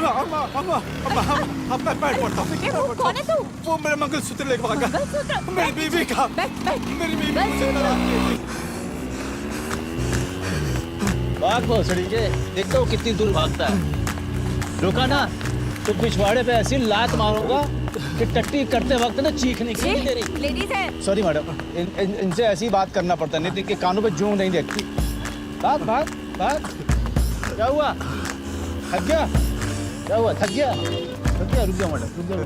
अम्मा मैं पैर पड़ता हूँ। वो कौन है तू? वो मेरा मंगलसूत्र लेके भागा। मंगलसूत्र? मेरी बीवी का। मेरी बीवी मुझे तलाक दे दी। भाग भोसड़ी के, देखता हूँ कितनी दूर भागता है। रुका ना तो पिछवाड़े पे ऐसी लात मारूंगा कि टट्टी करते वक्त ना चीख निकल नहीं दे रही। लेडीज है। सॉरी मैडम, इनसे ऐसी बात करना पड़ता है, नहीं तो इनके कानों पे जूं नहीं देखती। भाग भाग भाग। क्या हुआ? थक गया? क्या हुआ? थक गया? रुक जाओ मैडम, रुक जाओ।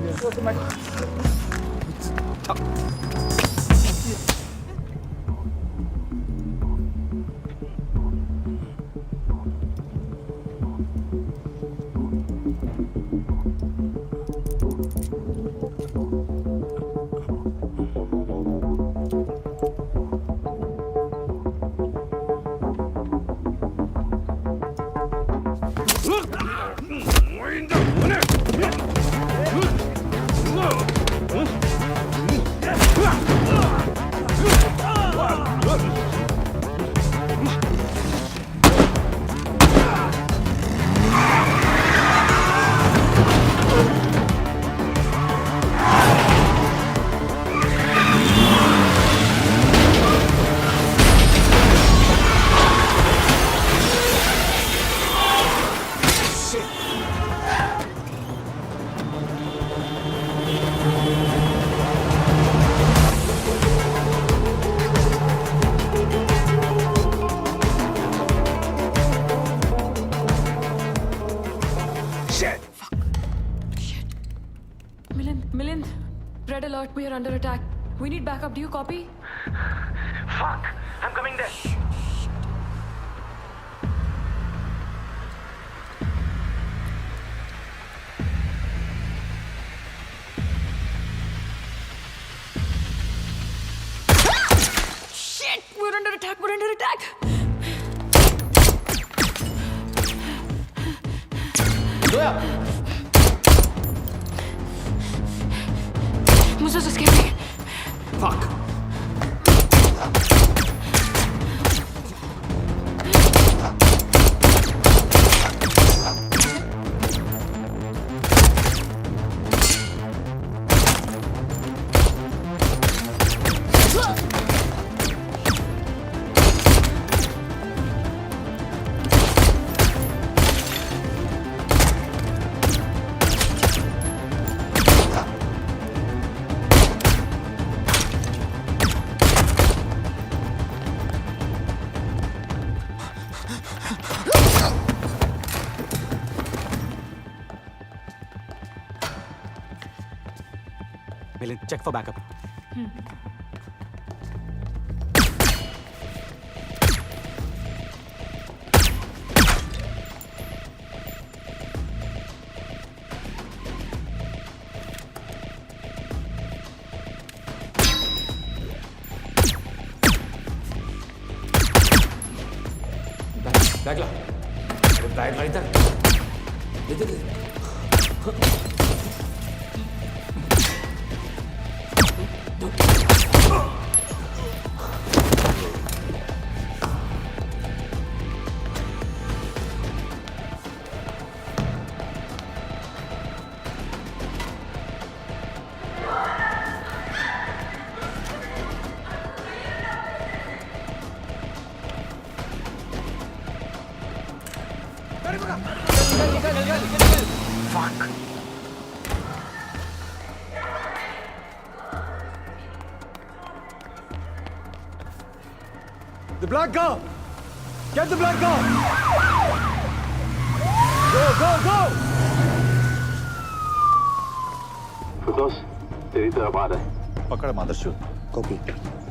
Milind, red alert, we are under attack. We need backup, do you copy? Fuck! I'm coming there. Shit! We're under attack, we're under attack! Zoya! Musa's escaping. Fuck! Milind, check for backup. Bag ला। अरे bag ला इधर। इधर। Fuck! The black car! Get the black car! Go! फिरदौस, तेरी तरफ आ रहा है। पकड़ मादरचोद। Copy,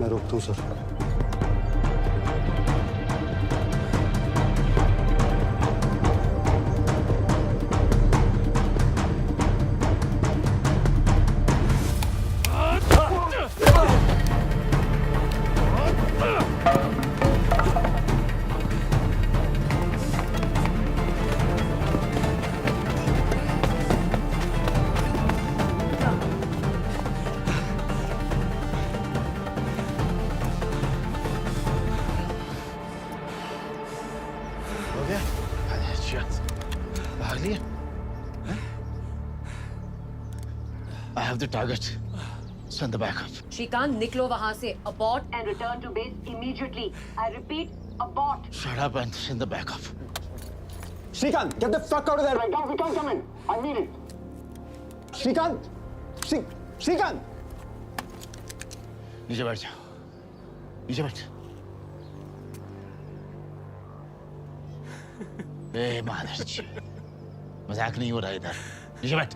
मैं रोकता हूँ सर। भाग लिए? I have the target. Send the backup. Shrikant निकलो वहाँ से. Abort and return to base immediately. I repeat, abort. Shut up and send the backup. Shrikant, get the fuck out of there right now. We can't come in. I mean it. Shrikant! Shrikant! नीचे बैठ जाओ. नीचे बैठ. ए मादरचोद. मजाक नहीं हो रहा इधर. नीचे बैठ.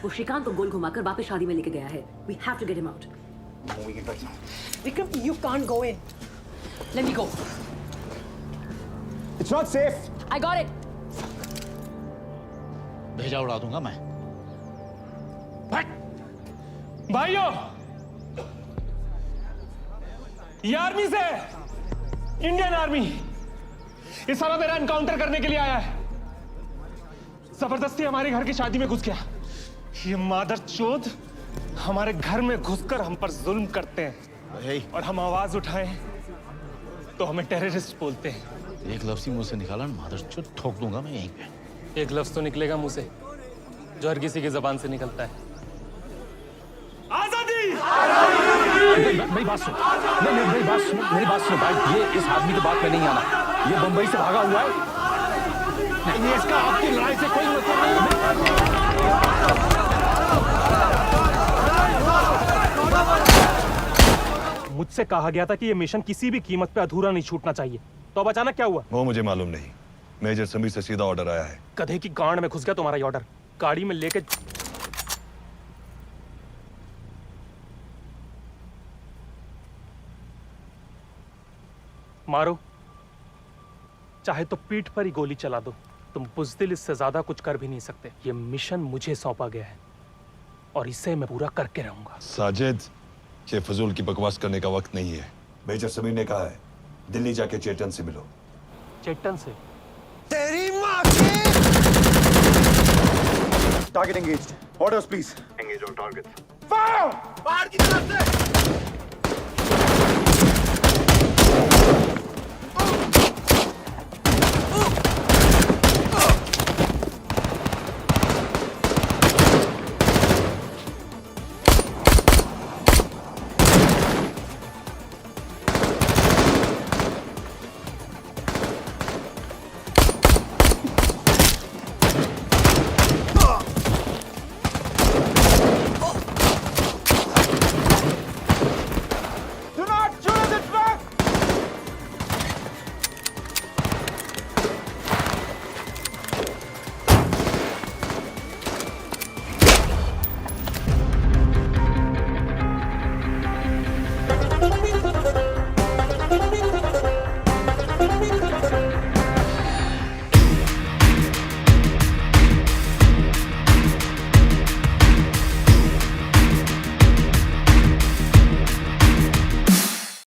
वो श्रीकांत को गोल घुमाकर वापस शादी में लेके गया है. We have to get him out. Vikram, you can't go in. Let me go. It's not safe. I got it. भेजा उड़ा दूंगा मैं. भाइयों, ये आर्मी से इंडियन आर्मी ये साला मेरा एनकाउंटर करने के लिए आया है. जबरदस्ती हमारे घर की शादी में घुस गया. ये मादरचोद हमारे घर में घुसकर हम पर जुल्म करते हैं और हम आवाज उठाएं तो हमें टेररिस्ट बोलते हैं. एक लफ्ज़ ही मुंह से निकाला ना मादरचोद ठोक दूंगा मैं यहीं पे. एक लफ्ज तो निकलेगा मुंह से जो हर किसी की जबान से निकलता है. आजादी! मेरी बात सुन. नहीं मेरी बात सुन भाई. ये इस आदमी की बात में नहीं आना. ये बंबई से भागा हुआ है. नहीं, इसका आपकी लड़ाई से कोई मतलब नहीं. मुझसे कहा गया था कि ये मिशन किसी भी कीमत पे अधूरा नहीं छूटना चाहिए. तो अब अचानक क्या हुआ? वो मुझे मालूम नहीं. मेजर समीर से सीधा ऑर्डर आया है. गधे की गांड में घुस गया तुम्हारा ये ऑर्डर. गाड़ी में लेके मारो, चाहे तो पीठ पर ही गोली चला दो. तुम बुज़दिल इससे ज्यादा कुछ कर भी नहीं सकते. ये मिशन मुझे सौंपा गया है और इसे मैं पूरा करके रहूंगा. साजिद, ये फजूल की बकवास करने का वक्त नहीं है. मेजर समीर ने कहा है दिल्ली जाके चेतन से मिलो. चेतन से? तेरी माँ की! Target engaged. Orders, please. Engage on target. Fire! बाहर की तरफ से!